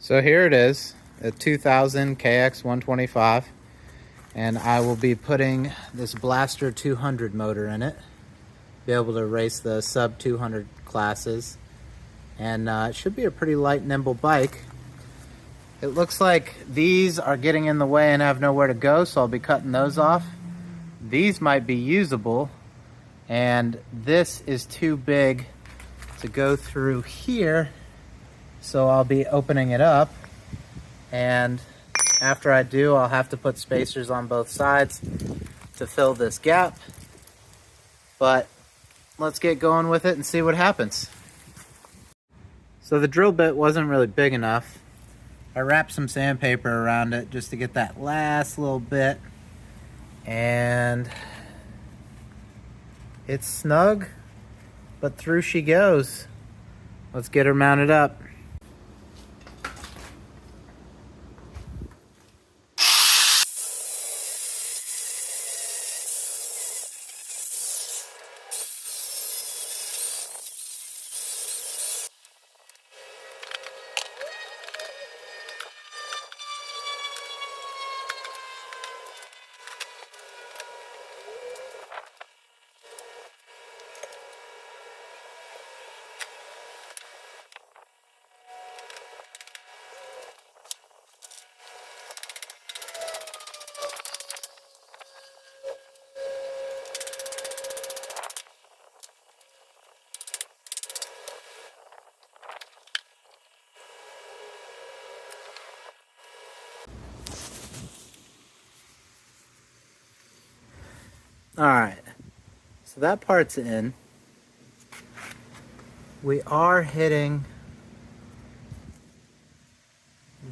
So here it is, a 2000 KX125, and I will be putting this Blaster 200 motor in it, be able to race the sub 200 classes, and it should be a pretty light, nimble bike. It looks like these are getting in the way and have nowhere to go, so I'll be cutting those off. These might be usable, and this is too big to go through here, so I'll be opening it up, and after I do, I'll have to put spacers on both sides to fill this gap. But let's get going with it and see what happens. So the drill bit wasn't really big enough. I wrapped some sandpaper around it just to get that last little bit, and it's snug, but through she goes. Let's get her mounted up. Alright, so that part's in. We are hitting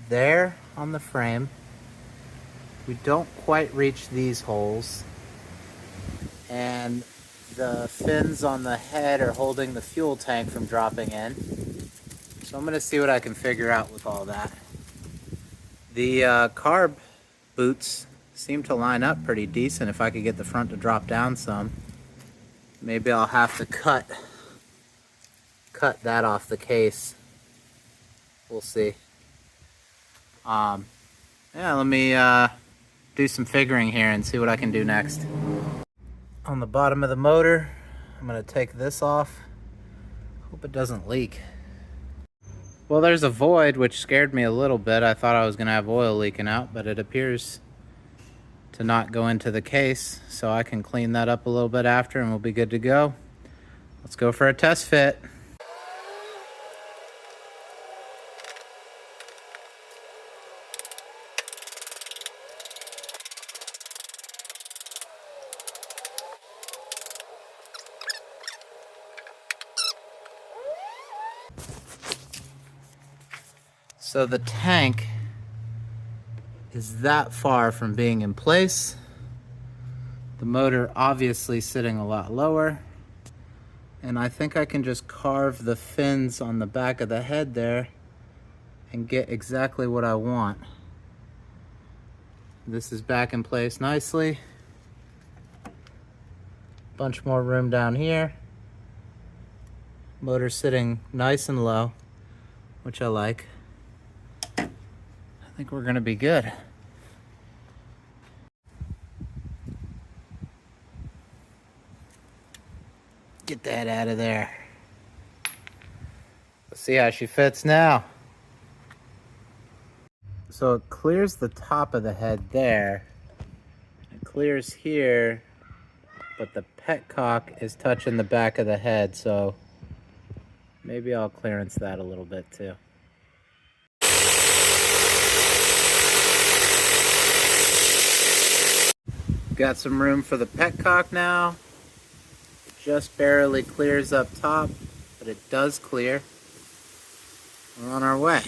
there on the frame. We don't quite reach these holes. And the fins on the head are holding the fuel tank from dropping in. So I'm going to see what I can figure out with all that. The carb boots seem to line up pretty decent. If I could get the front to drop down some, maybe I'll have to cut that off the case. We'll see. Yeah, let me do some figuring here and see what I can do next. On the bottom of the motor, I'm gonna take this off. Hope it doesn't leak. Well, there's a void, which scared me a little bit. I thought I was gonna have oil leaking out, but it appears to not go into the case, so I can clean that up a little bit after and we'll be good to go. Let's go for a test fit. So the tank is that far from being in place. The motor obviously sitting a lot lower. And I think I can just carve the fins on the back of the head there and get exactly what I want. This is back in place nicely. Bunch more room down here. Motor sitting nice and low, which I like. I think we're gonna be good. Get that out of there. Let's see how she fits now. So it clears the top of the head there. It clears here, but the petcock is touching the back of the head, so maybe I'll clearance that a little bit too. Got some room for the petcock now. Just barely clears up top, but it does clear. We're on our way.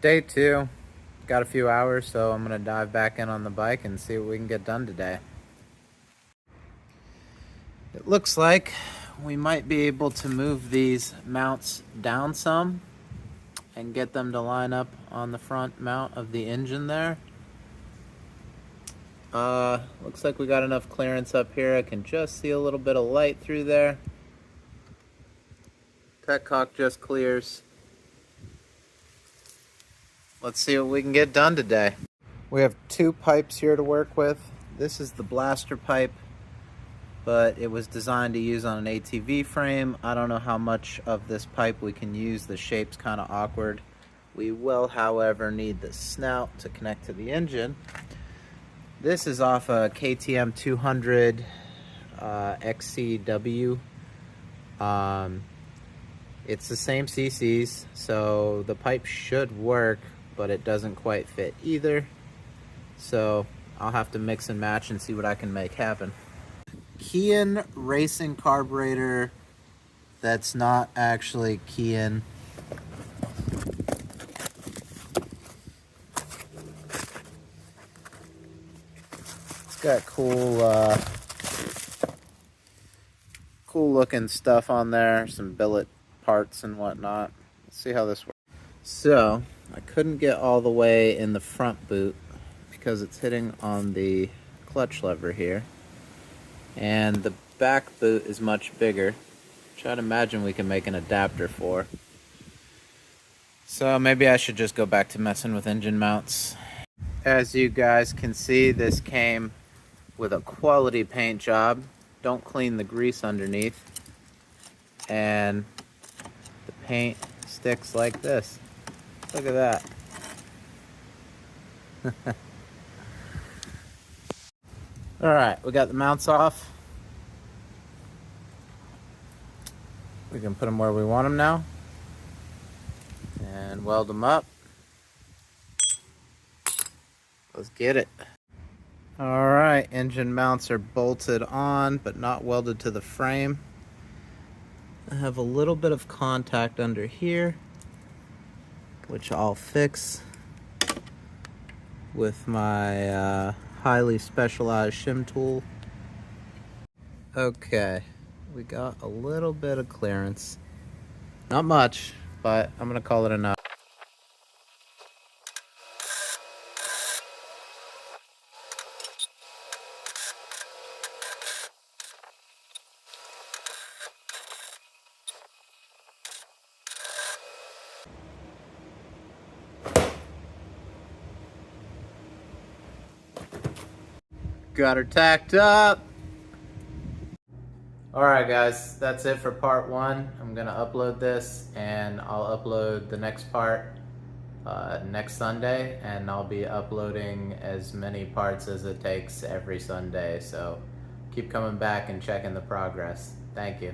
Day 2. Got a few hours, so I'm gonna dive back in on the bike and see what we can get done today. It looks like we might be able to move these mounts down some and get them to line up on the front mount of the engine there. Looks like we got enough clearance up here. I can just see a little bit of light through there. Petcock just clears. Let's see what we can get done today. We have 2 pipes here to work with. This is the blaster pipe, but it was designed to use on an ATV frame. I don't know how much of this pipe we can use. The shape's kind of awkward. We will, however, need the snout to connect to the engine. This is off a KTM 200 XCW. It's the same CCs, so the pipe should work, but it doesn't quite fit either. So I'll have to mix and match and see what I can make happen. Kian racing carburetor that's not actually Kian. It's got cool looking stuff on there, some billet parts and whatnot. Let's see how this works. So I couldn't get all the way in the front boot because it's hitting on the clutch lever here, and the back boot is much bigger, which I'd imagine we can make an adapter for. So maybe I should just go back to messing with engine mounts. As you guys can see, this came with a quality paint job. Don't clean the grease underneath, and the paint sticks like this. Look at that. Alright, we got the mounts off. We can put them where we want them now and weld them up. Let's get it. Alright, engine mounts are bolted on but not welded to the frame. I have a little bit of contact under here, which I'll fix with my highly specialized shim tool. Okay, we got a little bit of clearance. Not much, but I'm gonna call it enough. Got her tacked up. Alright guys, that's it for part 1. I'm gonna upload this and I'll upload the next part next Sunday, and I'll be uploading as many parts as it takes every Sunday, so keep coming back and checking the progress. Thank you.